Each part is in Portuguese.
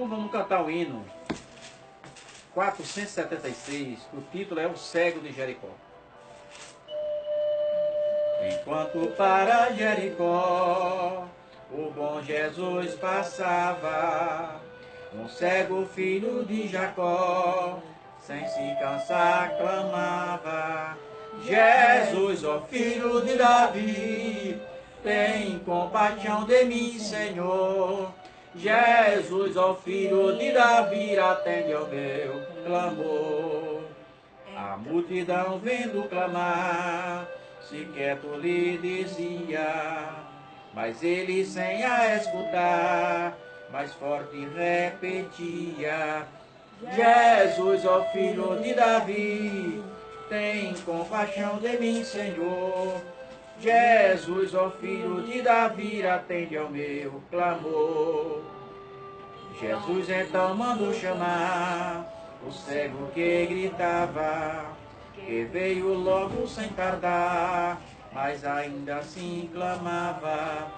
Vamos cantar o hino 476, o título é O Cego de Jericó. Enquanto para Jericó o bom Jesus passava, um cego filho de Jacó, sem se cansar, clamava: Jesus, ó filho de Davi, tem compaixão de mim, Senhor. Jesus, ó filho de Davi, atende ao meu clamor. A multidão vendo clamar, sequer tu lhe dizia, mas ele sem a escutar, mais forte repetia: Jesus, ó filho de Davi, tem compaixão de mim, Senhor. Jesus, ó filho de Davi, atende ao meu clamor. Jesus então mandou chamar o cego que gritava, que veio logo sem tardar, mas ainda assim clamava: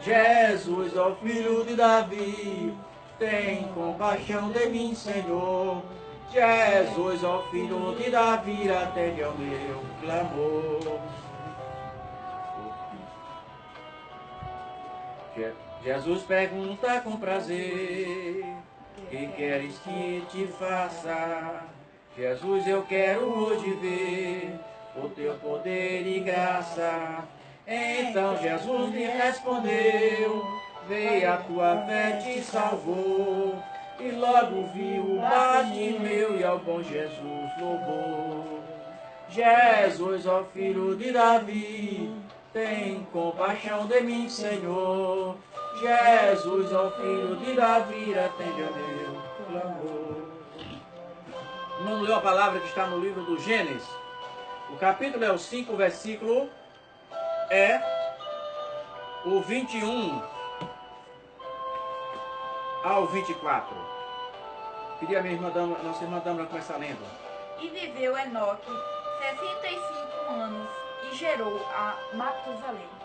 Jesus, ó filho de Davi, tem compaixão de mim, Senhor. Jesus, ó filho de Davi, atende ao meu clamor. Jesus pergunta com prazer: que queres que te faça? Jesus, eu quero hoje ver o teu poder e graça. Então Jesus lhe respondeu: veio, a tua fé te salvou. E logo viu o Bartimeu e ao bom Jesus louvou. Jesus, ó filho de Davi, tem compaixão de mim, Senhor. Jesus, ó filho de Davi, atende ao meu clamor. Vamos ler a palavra que está no livro do Gênesis. O capítulo é o 5, o versículo é o 21 ao 24. Pedi a minha irmã, nossa irmã Dama, começar lendo. E viveu Enoque 65 anos e gerou a Matusalém.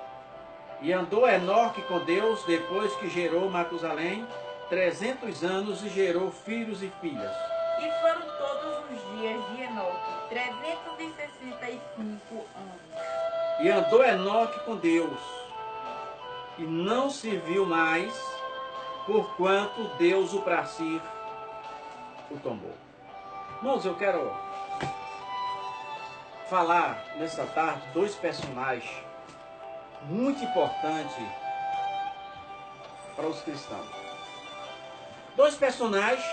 E andou Enoque com Deus depois que gerou Matusalém 300 anos e gerou filhos e filhas. E foram todos os dias de Enoque 365 anos. E andou Enoque com Deus e não se viu mais, porquanto Deus o para si o tomou. Irmãos, eu quero falar nessa tarde dois personagens muito importantes para os cristãos. Dois personagens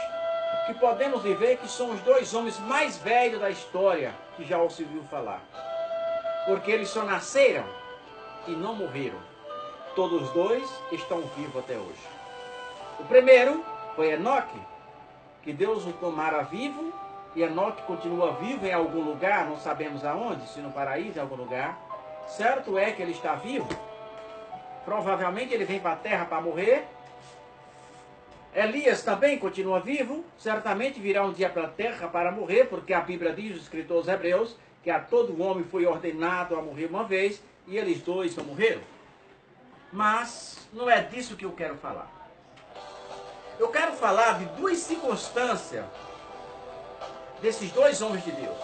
que podemos ver que são os dois homens mais velhos da história que já se viu falar. Porque eles só nasceram e não morreram. Todos dois estão vivos até hoje. O primeiro foi Enoque, que Deus o tomara vivo, e Enoque continua vivo em algum lugar, não sabemos aonde, se no paraíso, em algum lugar. Certo é que ele está vivo. Provavelmente ele vem para a terra para morrer. Elias também continua vivo. Certamente virá um dia para a terra para morrer, porque a Bíblia diz, o escritor aos Hebreus, que a todo homem foi ordenado a morrer uma vez, e eles dois não morreram. Mas não é disso que eu quero falar. Eu quero falar de duas circunstâncias desses dois homens de Deus.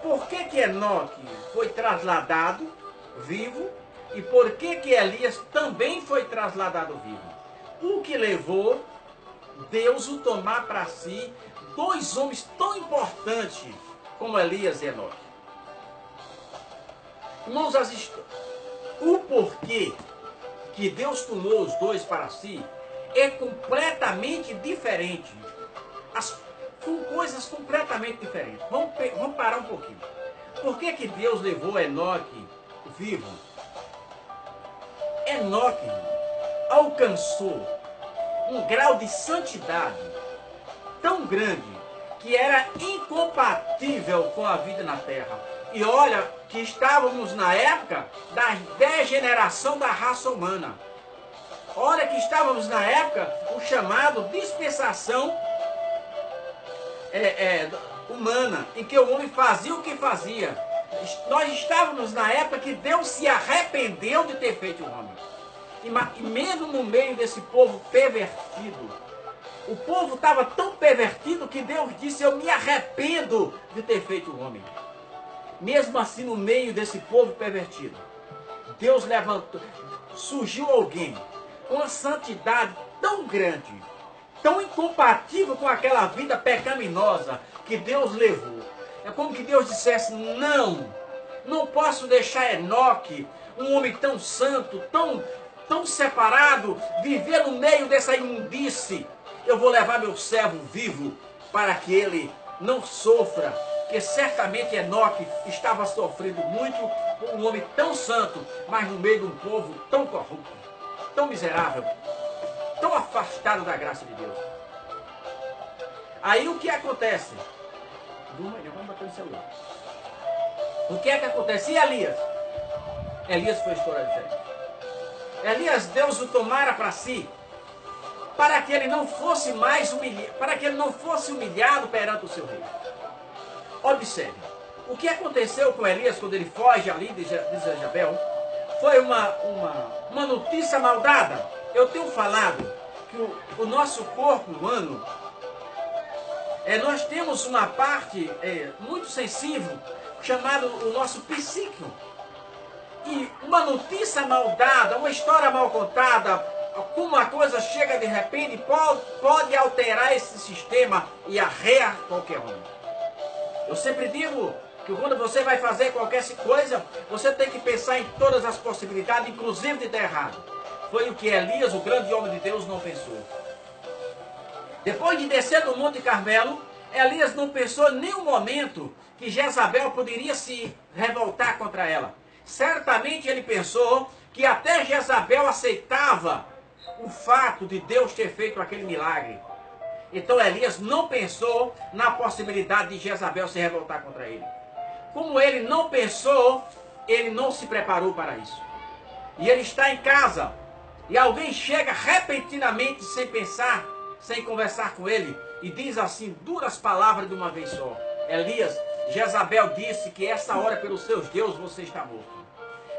Por que que Enoque foi trasladado vivo e por que que Elias também foi trasladado vivo? O que levou Deus o tomar para si dois homens tão importantes como Elias e Enoque? Irmãos, o porquê que Deus tomou os dois para si é completamente diferente. São coisas completamente diferentes. Vamos parar um pouquinho. Por que que Deus levou Enoque vivo? Enoque alcançou um grau de santidade tão grande que era incompatível com a vida na terra. E olha que estávamos na época da degeneração da raça humana. Olha que estávamos na época o chamado dispensação humana, em que o homem fazia o que fazia. Nós estávamos na época que Deus se arrependeu de ter feito o homem. E mesmo no meio desse povo pervertido, O povo estava tão pervertido que Deus disse, eu me arrependo de ter feito o homem. Mesmo assim, no meio desse povo pervertido, Deus levantou, surgiu alguém com uma santidade tão grande, tão incompatível com aquela vida pecaminosa que Deus levou. É como que Deus dissesse, não posso deixar Enoque, um homem tão santo, tão separado, viver no meio dessa imundície. Eu vou levar meu servo vivo para que ele não sofra, porque certamente Enoque estava sofrendo muito por um homem tão santo, mas no meio de um povo tão corrupto, tão miserável, tão afastado da graça de Deus. Aí o que acontece? Vamos bater no celular. O que é que acontece? E Elias? Elias foi a história diferente. Elias, Deus o tomara para si, para que ele não fosse mais humilhado, para que ele não fosse humilhado perante o seu rei. Observe, o que aconteceu com Elias quando ele foge ali de Jezabel foi uma notícia maldada. Eu tenho falado que o nosso corpo humano, nós temos uma parte muito sensível, chamada o nosso psíquico. E uma notícia mal dada, uma história mal contada, como a coisa chega de repente, pode alterar esse sistema e arrear qualquer um. Eu sempre digo que quando você vai fazer qualquer coisa, você tem que pensar em todas as possibilidades, inclusive de dar errado. Foi o que Elias, o grande homem de Deus, não pensou. Depois de descer do Monte Carmelo, Elias não pensou em nenhum momento que Jezabel poderia se revoltar contra ela. Certamente ele pensou que até Jezabel aceitava o fato de Deus ter feito aquele milagre. Então Elias não pensou na possibilidade de Jezabel se revoltar contra ele. Como ele não pensou, ele não se preparou para isso. E ele está em casa, e alguém chega repentinamente, sem pensar, sem conversar com ele, e diz assim, duras palavras de uma vez só. Elias, Jezabel disse que essa hora pelos seus deuses você está morto.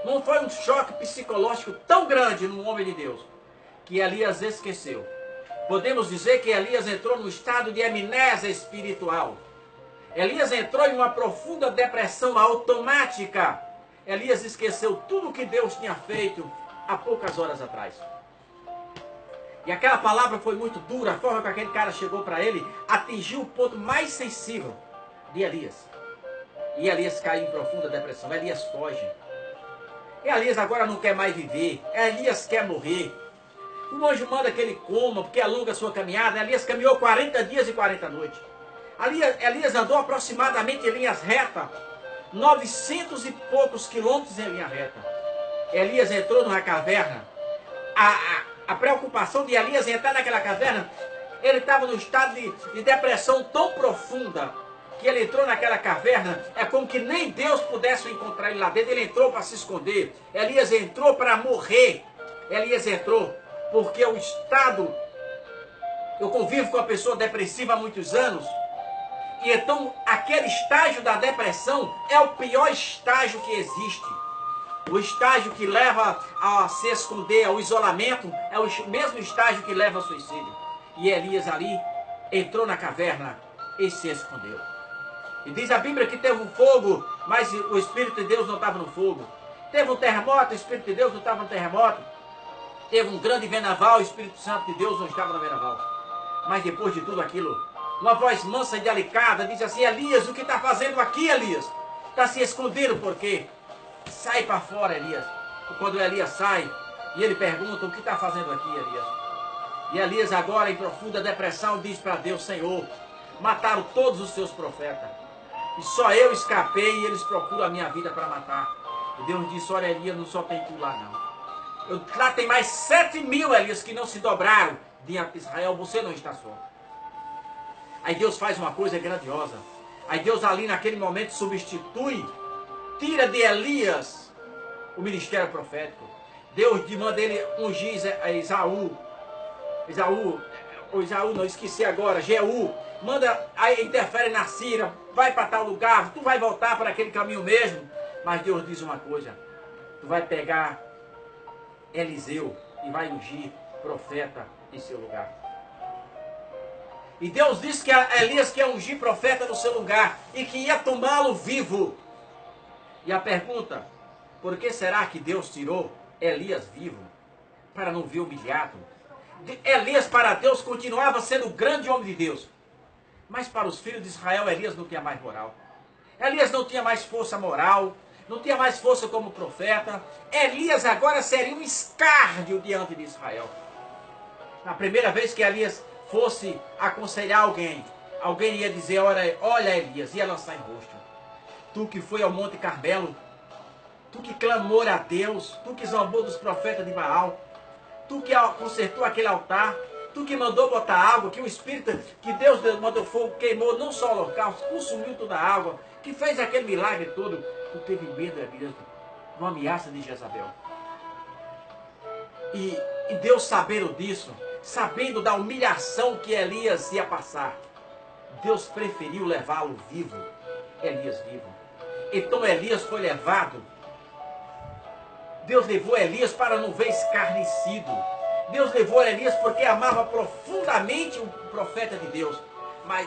Não foi um choque psicológico tão grande no homem de Deus, que Elias esqueceu. Podemos dizer que Elias entrou num estado de amnésia espiritual. Elias entrou em uma profunda depressão automática. Elias esqueceu tudo o que Deus tinha feito há poucas horas atrás. E aquela palavra foi muito dura, a forma que aquele cara chegou para ele atingiu o ponto mais sensível de Elias. E Elias caiu em profunda depressão. Elias foge. Elias agora não quer mais viver. Elias quer morrer. O anjo manda que ele coma, porque alonga a sua caminhada. Elias caminhou 40 dias e 40 noites. Elias andou aproximadamente em linhas retas, 900 e poucos quilômetros em linha reta. Elias entrou numa caverna. A preocupação de Elias em entrar naquela caverna, ele estava num estado de depressão tão profunda, que ele entrou naquela caverna, é como que nem Deus pudesse encontrar ele lá dentro. Ele entrou para se esconder. Elias entrou para morrer. Elias entrou porque o estado... Eu convivo com a pessoa depressiva há muitos anos. E então aquele estágio da depressão é o pior estágio que existe. O estágio que leva a se esconder, ao isolamento, é o mesmo estágio que leva ao suicídio. E Elias ali entrou na caverna e se escondeu. E diz a Bíblia que teve um fogo, mas o Espírito de Deus não estava no fogo. Teve um terremoto, o Espírito de Deus não estava no terremoto. Teve um grande vendaval, o Espírito Santo de Deus não estava no vendaval. Mas depois de tudo aquilo, uma voz mansa e delicada diz assim: Elias, o que está fazendo aqui, Elias? Está se escondendo por quê? Sai para fora, Elias. E quando Elias sai, e ele pergunta: o que está fazendo aqui, Elias? E Elias agora, em profunda depressão, diz para Deus: Senhor, mataram todos os seus profetas. E só eu escapei e eles procuram a minha vida para matar. E Deus disse: olha, Elias, não só tem tu lá não. Lá tem mais 7.000, Elias, que não se dobraram diante de Israel. Você não está só. Aí Deus faz uma coisa grandiosa. Aí Deus ali naquele momento substitui, tira de Elias o ministério profético. Deus manda ele ungir Esaú. Esaú, não esqueci agora, Jeú. Manda, aí interfere na Síria, vai para tal lugar, tu vai voltar para aquele caminho mesmo. Mas Deus diz uma coisa: tu vai pegar Eliseu e vai ungir profeta em seu lugar. E Deus disse que Elias que ia ungir profeta no seu lugar e que ia tomá-lo vivo. E a pergunta, por que será que Deus tirou Elias vivo? Para não ver humilhado. Elias para Deus continuava sendo o grande homem de Deus. Mas para os filhos de Israel, Elias não tinha mais moral. Elias não tinha mais força moral. Não tinha mais força como profeta. Elias agora seria um escárnio diante de Israel. Na primeira vez que Elias fosse aconselhar alguém, alguém ia dizer, olha Elias, ia lançar em rosto. Tu que foi ao Monte Carmelo, tu que clamou a Deus, tu que zombou dos profetas de Baal, tu que consertou aquele altar, tu que mandou botar água, que o Espírito, que Deus mandou fogo, queimou não só o holocausto, consumiu toda a água, que fez aquele milagre todo, tu teve medo, Elias, de uma ameaça de Jezabel. E Deus sabendo disso, sabendo da humilhação que Elias ia passar, Deus preferiu levá-lo vivo, Elias vivo. Então Elias foi levado. Deus levou Elias para não ver escarnecido. Deus levou Elias porque amava profundamente o profeta de Deus.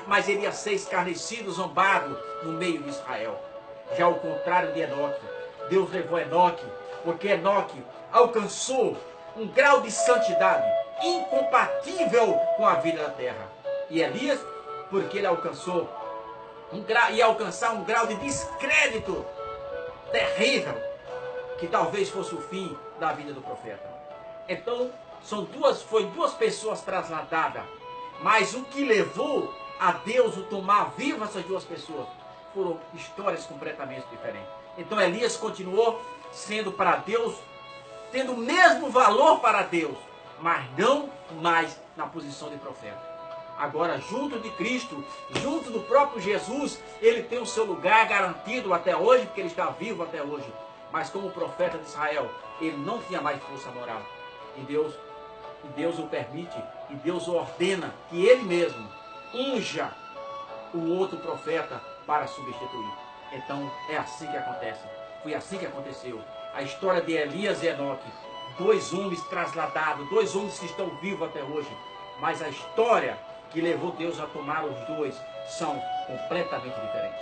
Mas ele ia ser escarnecido, zombado no meio de Israel. Já ao contrário de Enoque, Deus levou Enoque, porque Enoque alcançou um grau de santidade incompatível com a vida da terra. E Elias, porque ele alcançou ia alcançar um grau de descrédito terrível, que talvez fosse o fim da vida do profeta. Então, foi duas pessoas trasladadas, mas o que levou a Deus a tomar vivo essas duas pessoas foram histórias completamente diferentes. Então Elias continuou sendo para Deus, tendo o mesmo valor para Deus, mas não mais na posição de profeta. Agora, junto de Cristo, junto do próprio Jesus, ele tem o seu lugar garantido até hoje, porque ele está vivo até hoje. Mas como profeta de Israel, ele não tinha mais força moral. E Deus o permite, e Deus o ordena que ele mesmo unja o outro profeta para substituir. Então, é assim que acontece. Foi assim que aconteceu. A história de Elias e Enoque, dois homens trasladados, dois homens que estão vivos até hoje. Mas a história que levou Deus a tomar os dois são completamente diferentes.